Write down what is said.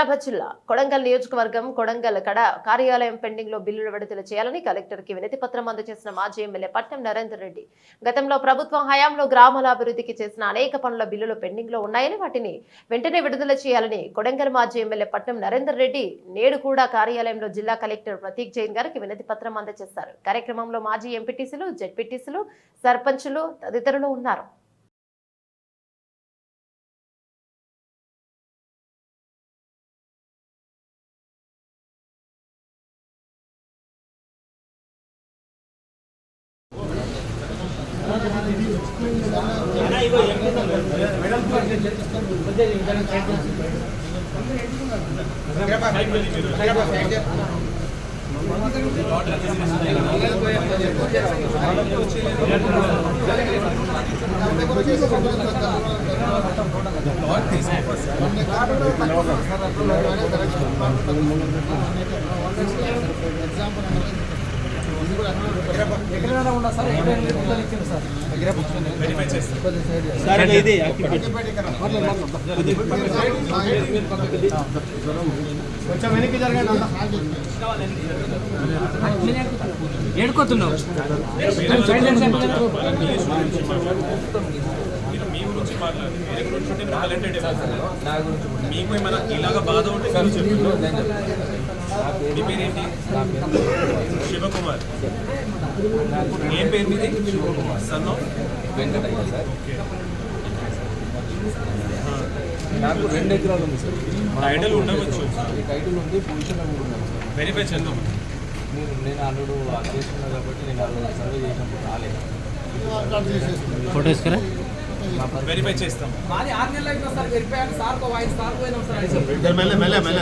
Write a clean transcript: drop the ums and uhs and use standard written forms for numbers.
వికారాబాద్ జిల్లా కొడంగల్ నియోజకవర్గం కొడంగల్ కడ కార్యాలయం పెండింగ్ లో బిల్లులు విడుదల చేయాలని కలెక్టర్ కి వినతి పత్రం అందజేసిన మాజీ ఎమ్మెల్యే పట్నం నరేందర్ రెడ్డి గతంలో ప్రభుత్వం హయాంలో గ్రామాల అభివృద్ధికి చేసిన అనేక పనుల బిల్లులు పెండింగ్ లో ఉన్నాయని వాటిని వెంటనే విడుదల చేయాలని కొడంగల్ మాజీ ఎమ్మెల్యే పట్నం నరేందర్ రెడ్డి నేడు కూడా కార్యాలయంలో జిల్లా కలెక్టర్ ప్రతీక్ జైన్ గారికి వినతి పత్రం అందజేశారు. కార్యక్రమంలో మాజీ ఎంపీటీసీలు, జెడ్పీటీసీలు, సర్పంచులు తదితరులు ఉన్నారు. ఏడుకోతున్నావు మీకు ఏమైనా ఇలాగా బాధ ఉంటే మీ పేరేంటి? శివకుమార్. ఏం పేరు మీది? Son of Venkataiah sir. Okay. నాకు 2 ఎకరాలు ఉంది సార్. టైటిల్ ఉండవచ్చు. టైటిల్ ఉంది, పొజిషన్ కూడా ఉన్నాను సార్. వెరిఫై చేద్దాం. నేను అల్లుడు చేస్తున్నా కాబట్టి నేను అల్లుడు సర్వే చేసినప్పుడు రాలేదు. ఫోటో ఇస్తారా? వెరిఫై చేస్తాం. మాది 6 నెలలు అయిపోయింది సార్. వెరిఫై అంటే సార్కో వాయిస్ సార్ పోయినాం సార్. మెల్ల